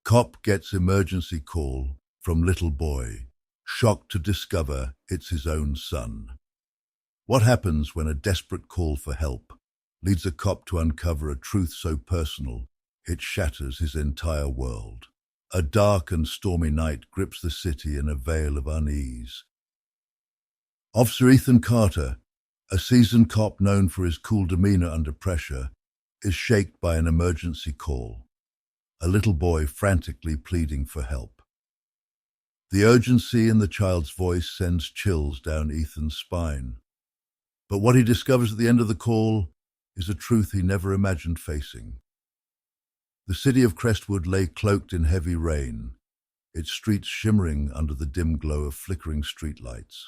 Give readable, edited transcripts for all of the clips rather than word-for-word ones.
Cop gets emergency call from little boy, shocked to discover it's his own son. What happens when a desperate call for help leads a cop to uncover a truth so personal it shatters his entire world? A dark and stormy night grips the city in a veil of unease. Officer Ethan Carter, a seasoned cop known for his cool demeanor under pressure, is shaken by an emergency call. A little boy frantically pleading for help. The urgency in the child's voice sends chills down Ethan's spine. But what he discovers at the end of the call is a truth he never imagined facing. The city of Crestwood lay cloaked in heavy rain, its streets shimmering under the dim glow of flickering streetlights.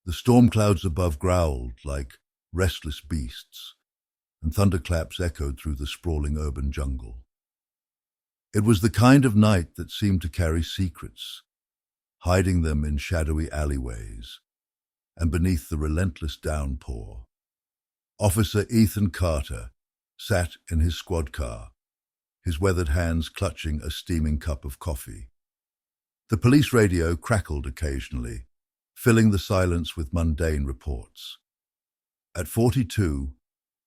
The storm clouds above growled like restless beasts, and thunderclaps echoed through the sprawling urban jungle. It was the kind of night that seemed to carry secrets, hiding them in shadowy alleyways and beneath the relentless downpour. Officer Ethan Carter sat in his squad car, his weathered hands clutching a steaming cup of coffee. The police radio crackled occasionally, filling the silence with mundane reports. At 42,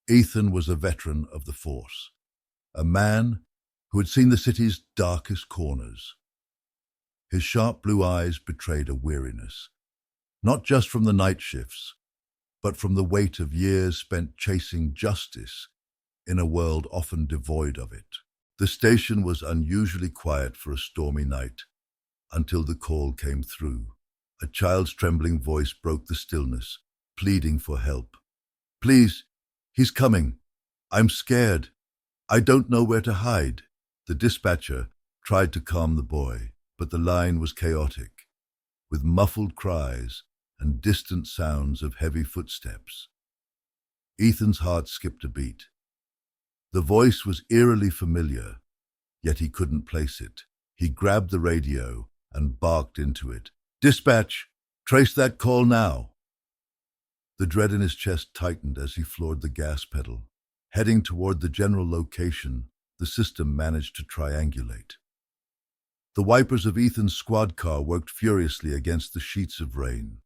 Ethan was a veteran of the force, a man who had seen the city's darkest corners. His sharp blue eyes betrayed a weariness, not just from the night shifts, but from the weight of years spent chasing justice in a world often devoid of it. The station was unusually quiet for a stormy night, until the call came through. A child's trembling voice broke the stillness, pleading for help. "Please, he's coming. I'm scared. I don't know where to hide." The dispatcher tried to calm the boy, but the line was chaotic, with muffled cries and distant sounds of heavy footsteps. Ethan's heart skipped a beat. The voice was eerily familiar, yet he couldn't place it. He grabbed the radio and barked into it. "Dispatch, trace that call now." The dread in his chest tightened as he floored the gas pedal. Heading toward the general location, the system managed to triangulate. The wipers of Ethan's squad car worked furiously against the sheets of rain,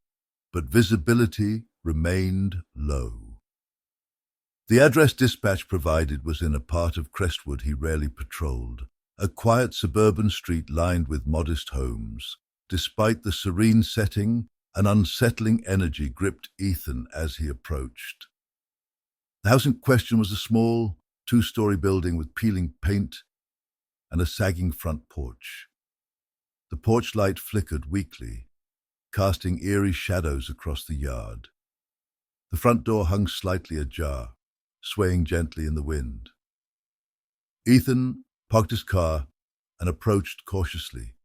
but visibility remained low. The address dispatch provided was in a part of Crestwood he rarely patrolled, a quiet suburban street lined with modest homes. Despite the serene setting, an unsettling energy gripped Ethan as he approached. The house in question was a small, two-story building with peeling paint and a sagging front porch. The porch light flickered weakly, casting eerie shadows across the yard. The front door hung slightly ajar, swaying gently in the wind. Ethan parked his car and approached cautiously,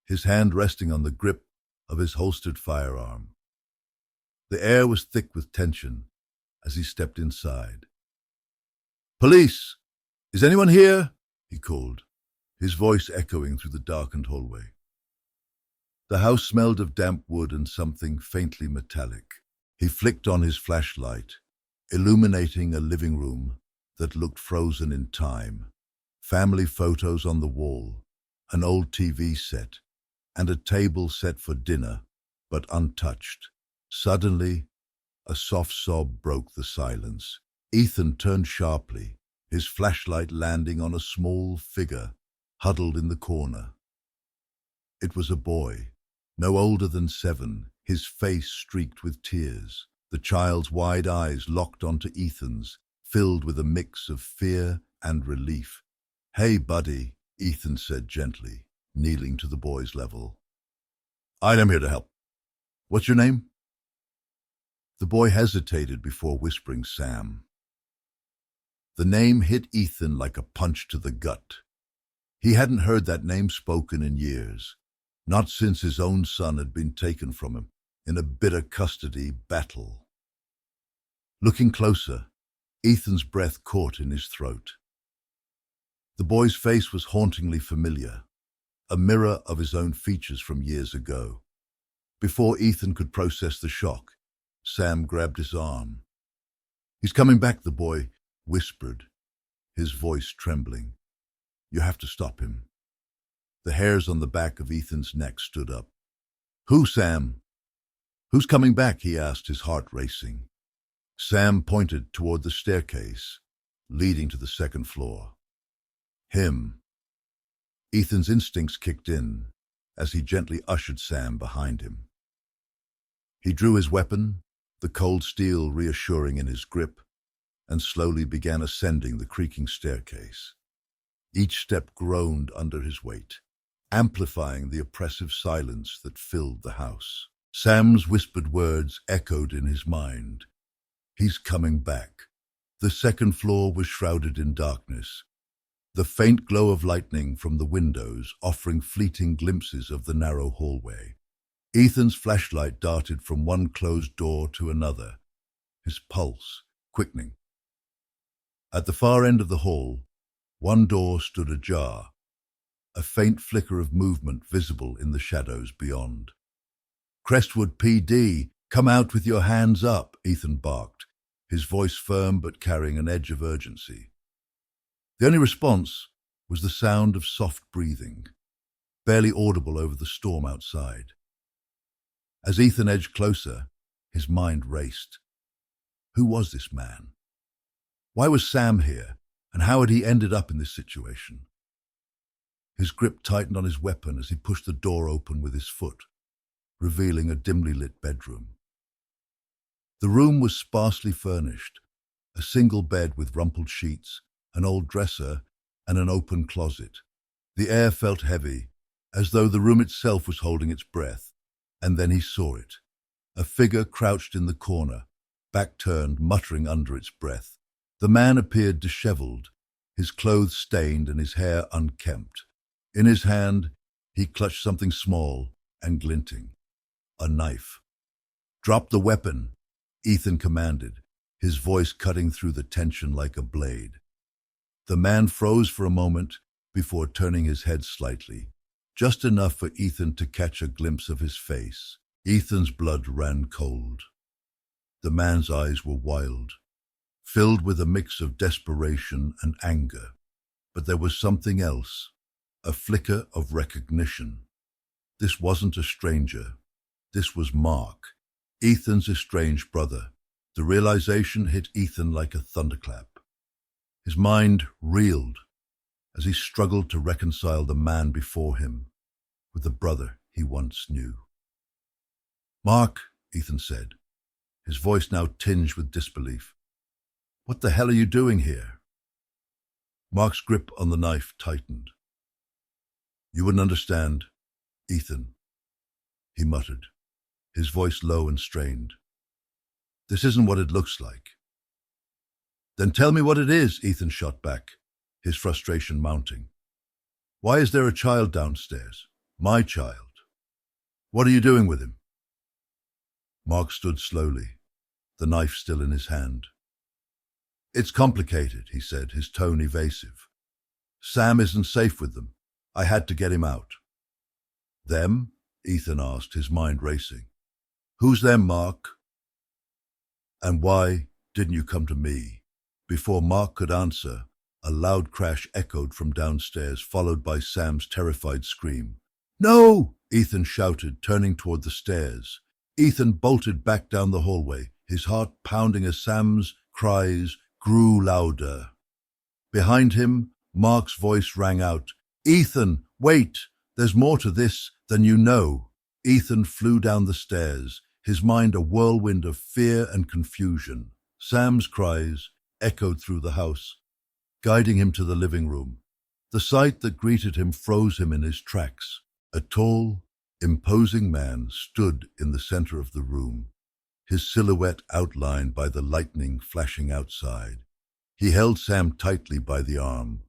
his hand resting on the grip of his holstered firearm. The air was thick with tension as he stepped inside. "Police! Is anyone here?" he called, his voice echoing through the darkened hallway. The house smelled of damp wood and something faintly metallic. He flicked on his flashlight, illuminating a living room that looked frozen in time. Family photos on the wall, an old TV set, and a table set for dinner, but untouched. Suddenly, a soft sob broke the silence. Ethan turned sharply, his flashlight landing on a small figure huddled in the corner. It was a boy, no older than 7, his face streaked with tears. The child's wide eyes locked onto Ethan's, filled with a mix of fear and relief. "Hey, buddy," Ethan said gently, kneeling to the boy's level. "I am here to help. What's your name?" The boy hesitated before whispering Sam. The name hit Ethan like a punch to the gut. He hadn't heard that name spoken in years, not since his own son had been taken from him in a bitter custody battle. Looking closer, Ethan's breath caught in his throat. The boy's face was hauntingly familiar, a mirror of his own features from years ago. Before Ethan could process the shock, Sam grabbed his arm. "He's coming back," the boy whispered, his voice trembling. "You have to stop him." The hairs on the back of Ethan's neck stood up. "Who, Sam? Who's coming back?" he asked, his heart racing. Sam pointed toward the staircase leading to the second floor. "Him." Ethan's instincts kicked in as he gently ushered Sam behind him. He drew his weapon, the cold steel reassuring in his grip, and slowly began ascending the creaking staircase. Each step groaned under his weight, amplifying the oppressive silence that filled the house. Sam's whispered words echoed in his mind. "He's coming back." The second floor was shrouded in darkness, the faint glow of lightning from the windows offering fleeting glimpses of the narrow hallway. Ethan's flashlight darted from one closed door to another, his pulse quickening. At the far end of the hall, one door stood ajar, a faint flicker of movement visible in the shadows beyond. "Crestwood PD, come out with your hands up," Ethan barked, his voice firm but carrying an edge of urgency. The only response was the sound of soft breathing, barely audible over the storm outside. As Ethan edged closer, his mind raced. Who was this man? Why was Sam here, and how had he ended up in this situation? His grip tightened on his weapon as he pushed the door open with his foot, revealing a dimly lit bedroom. The room was sparsely furnished, a single bed with rumpled sheets, an old dresser, and an open closet. The air felt heavy, as though the room itself was holding its breath, and then he saw it. A figure crouched in the corner, back turned, muttering under its breath. The man appeared disheveled, his clothes stained and his hair unkempt. In his hand, he clutched something small and glinting. A knife. "Drop the weapon," Ethan commanded, his voice cutting through the tension like a blade. The man froze for a moment before turning his head slightly, just enough for Ethan to catch a glimpse of his face. Ethan's blood ran cold. The man's eyes were wild, filled with a mix of desperation and anger. But there was something else, a flicker of recognition. This wasn't a stranger. This was Mark, Ethan's estranged brother. The realization hit Ethan like a thunderclap. His mind reeled as he struggled to reconcile the man before him with the brother he once knew. "Mark," Ethan said, his voice now tinged with disbelief. "What the hell are you doing here?" Mark's grip on the knife tightened. "You wouldn't understand, Ethan," he muttered, his voice low and strained. "This isn't what it looks like." "Then tell me what it is," Ethan shot back, his frustration mounting. "Why is there a child downstairs? My child. What are you doing with him?" Mark stood slowly, the knife still in his hand. "It's complicated," he said, his tone evasive. "Sam isn't safe with them. I had to get him out." "Them?" Ethan asked, his mind racing. "Who's them, Mark? And why didn't you come to me?" Before Mark could answer, a loud crash echoed from downstairs, followed by Sam's terrified scream. "No!" Ethan shouted, turning toward the stairs. Ethan bolted back down the hallway, his heart pounding as Sam's cries grew louder. Behind him, Mark's voice rang out, "Ethan, wait! There's more to this than you know." Ethan flew down the stairs, his mind a whirlwind of fear and confusion. Sam's cries echoed through the house, guiding him to the living room. The sight that greeted him froze him in his tracks. A tall, imposing man stood in the center of the room, his silhouette outlined by the lightning flashing outside. He held Sam tightly by the arm,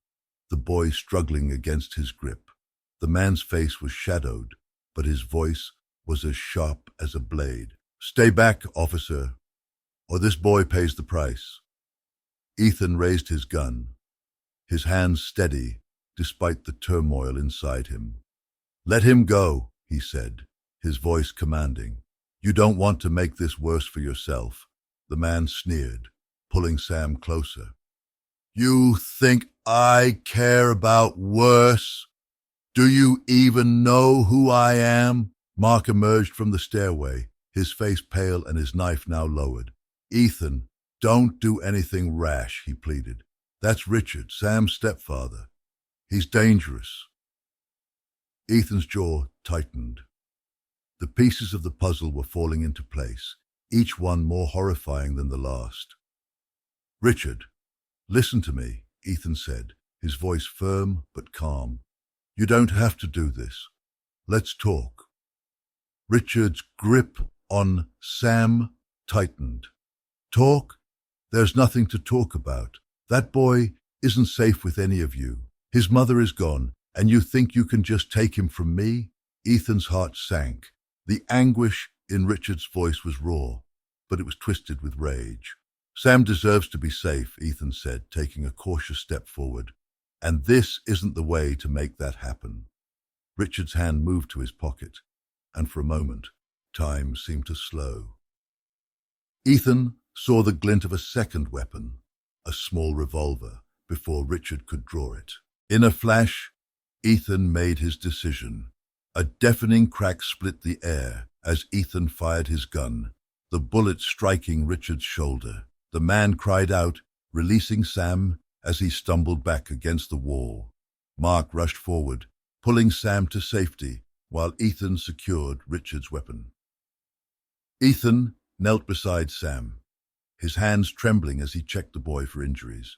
the boy struggling against his grip. The man's face was shadowed, but his voice was as sharp as a blade. "Stay back, officer, or this boy pays the price." Ethan raised his gun, his hands steady despite the turmoil inside him. "Let him go," he said, his voice commanding. "You don't want to make this worse for yourself." The man sneered, pulling Sam closer. "You think I care about worse?" Do you even know who I am? Mark emerged from the stairway, his face pale and his knife now lowered. Ethan, don't do anything rash, he pleaded. That's Richard, Sam's stepfather. He's dangerous. Ethan's jaw tightened. The pieces of the puzzle were falling into place, each one more horrifying than the last. Richard, listen to me, Ethan said, his voice firm but calm. You don't have to do this. Let's talk. Richard's grip on Sam tightened. Talk? There's nothing to talk about. That boy isn't safe with any of you. His mother is gone, and you think you can just take him from me? Ethan's heart sank. The anguish in Richard's voice was raw, but it was twisted with rage. Sam deserves to be safe, Ethan said, taking a cautious step forward. And this isn't the way to make that happen. Richard's hand moved to his pocket, and for a moment, time seemed to slow. Ethan saw the glint of a second weapon, a small revolver, before Richard could draw it. In a flash, Ethan made his decision. A deafening crack split the air as Ethan fired his gun, the bullet striking Richard's shoulder. The man cried out, releasing Sam as he stumbled back against the wall. Mark rushed forward, pulling Sam to safety, while Ethan secured Richard's weapon. Ethan knelt beside Sam, his hands trembling as he checked the boy for injuries.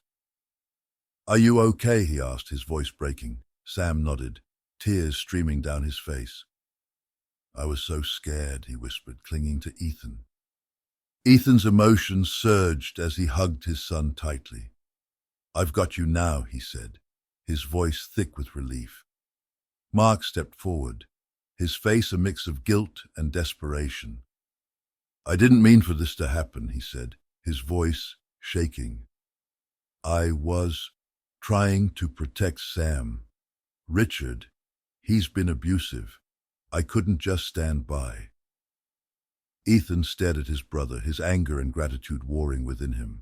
Are you okay? He asked, his voice breaking. Sam nodded, tears streaming down his face. I was so scared, he whispered, clinging to Ethan. Ethan's emotions surged as he hugged his son tightly. I've got you now, he said, his voice thick with relief. Mark stepped forward, his face a mix of guilt and desperation. I didn't mean for this to happen, he said, his voice shaking. I was trying to protect Sam. Richard, he's been abusive. I couldn't just stand by. Ethan stared at his brother, his anger and gratitude warring within him.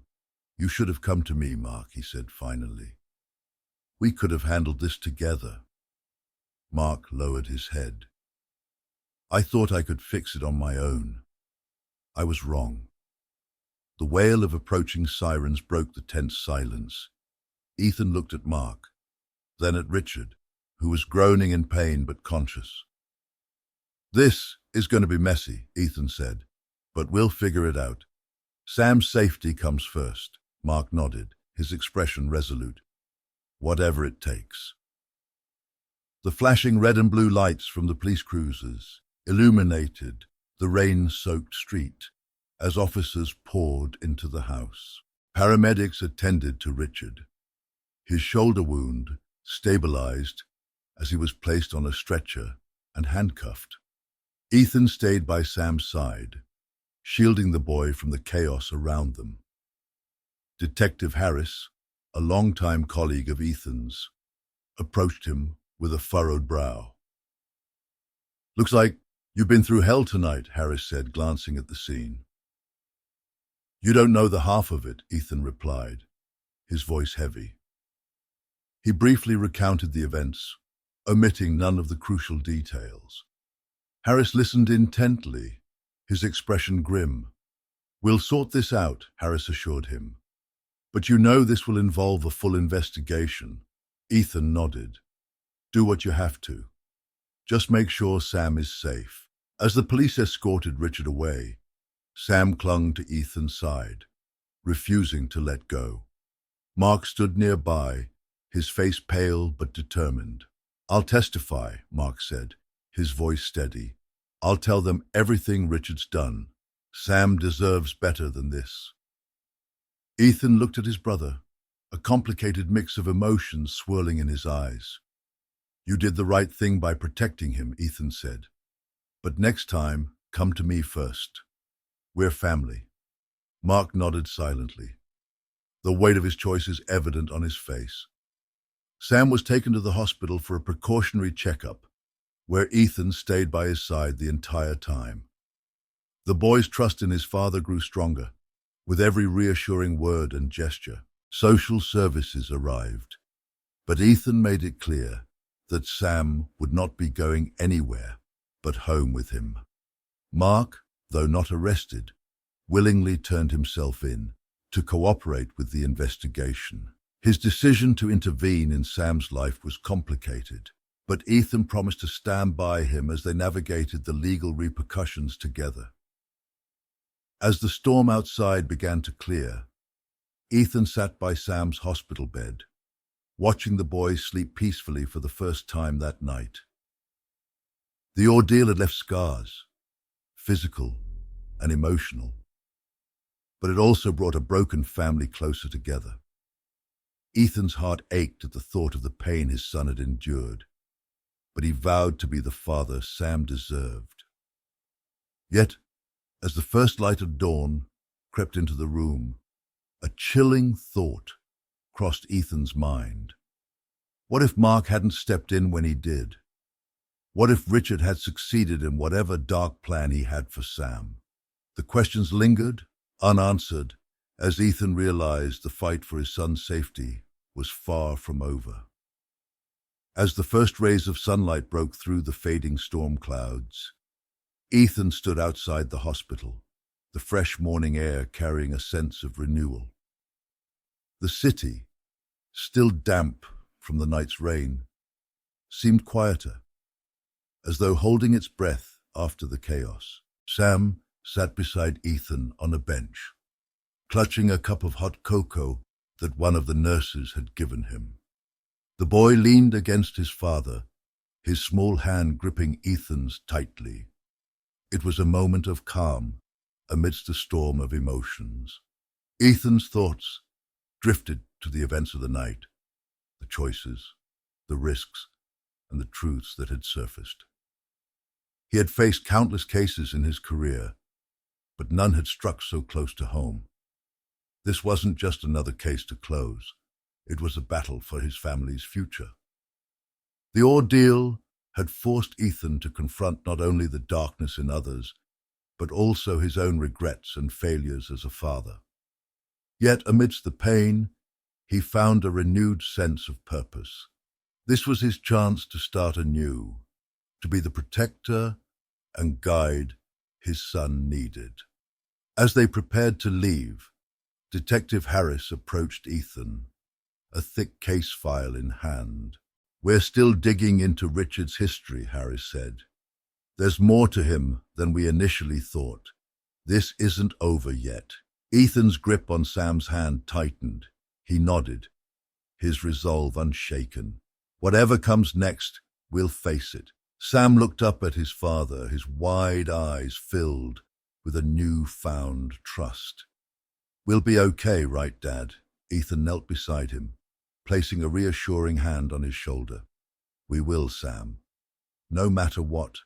You should have come to me, Mark, he said finally. We could have handled this together. Mark lowered his head. I thought I could fix it on my own. I was wrong. The wail of approaching sirens broke the tense silence. Ethan looked at Mark, then at Richard, who was groaning in pain but conscious. This is going to be messy, Ethan said, but we'll figure it out. Sam's safety comes first. Mark nodded, his expression resolute. Whatever it takes. The flashing red and blue lights from the police cruisers illuminated the rain-soaked street as officers poured into the house. Paramedics attended to Richard. His shoulder wound stabilized as he was placed on a stretcher and handcuffed. Ethan stayed by Sam's side, shielding the boy from the chaos around them. Detective Harris, a longtime colleague of Ethan's, approached him with a furrowed brow. Looks like you've been through hell tonight, Harris said, glancing at the scene. You don't know the half of it, Ethan replied, his voice heavy. He briefly recounted the events, omitting none of the crucial details. Harris listened intently, his expression grim. We'll sort this out, Harris assured him. But you know this will involve a full investigation. Ethan nodded. Do what you have to. Just make sure Sam is safe. As the police escorted Richard away, Sam clung to Ethan's side, refusing to let go. Mark stood nearby, his face pale but determined. I'll testify, Mark said, his voice steady. I'll tell them everything Richard's done. Sam deserves better than this. Ethan looked at his brother, a complicated mix of emotions swirling in his eyes. You did the right thing by protecting him, Ethan said. But next time, come to me first. We're family. Mark nodded silently. The weight of his choices evident on his face. Sam was taken to the hospital for a precautionary checkup, where Ethan stayed by his side the entire time. The boy's trust in his father grew stronger, with every reassuring word and gesture. Social services arrived, but Ethan made it clear that Sam would not be going anywhere but home with him. Mark, though not arrested, willingly turned himself in to cooperate with the investigation. His decision to intervene in Sam's life was complicated, but Ethan promised to stand by him as they navigated the legal repercussions together. As the storm outside began to clear, Ethan sat by Sam's hospital bed, watching the boy sleep peacefully for the first time that night. The ordeal had left scars, physical and emotional, but it also brought a broken family closer together. Ethan's heart ached at the thought of the pain his son had endured, but he vowed to be the father Sam deserved. Yet, as the first light of dawn crept into the room, a chilling thought crossed Ethan's mind. What if Mark hadn't stepped in when he did? What if Richard had succeeded in whatever dark plan he had for Sam? The questions lingered, unanswered, as Ethan realized the fight for his son's safety was far from over. As the first rays of sunlight broke through the fading storm clouds, Ethan stood outside the hospital, the fresh morning air carrying a sense of renewal. The city, still damp from the night's rain, seemed quieter, as though holding its breath after the chaos. Sam sat beside Ethan on a bench, clutching a cup of hot cocoa that one of the nurses had given him. The boy leaned against his father, his small hand gripping Ethan's tightly. It was a moment of calm amidst a storm of emotions. Ethan's thoughts drifted to the events of the night, the choices, the risks, and the truths that had surfaced. He had faced countless cases in his career, but none had struck so close to home. This wasn't just another case to close. It was a battle for his family's future. The ordeal had forced Ethan to confront not only the darkness in others, but also his own regrets and failures as a father. Yet amidst the pain, he found a renewed sense of purpose. This was his chance to start anew, to be the protector and guide his son needed. As they prepared to leave, Detective Harris approached Ethan, a thick case file in hand. "We're still digging into Richard's history," Harris said. "There's more to him than we initially thought. This isn't over yet." Ethan's grip on Sam's hand tightened. He nodded, his resolve unshaken. "Whatever comes next, we'll face it." Sam looked up at his father, his wide eyes filled with a newfound trust. "We'll be okay, right, Dad?" Ethan knelt beside him, placing a reassuring hand on his shoulder. "We will, Sam. No matter what,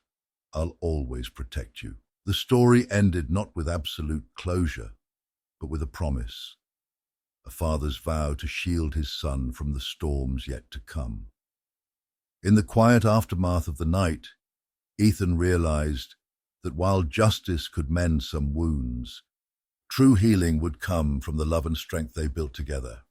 I'll always protect you." The story ended not with absolute closure, but with a promise, a father's vow to shield his son from the storms yet to come. In the quiet aftermath of the night, Ethan realized that while justice could mend some wounds, true healing would come from the love and strength they built together.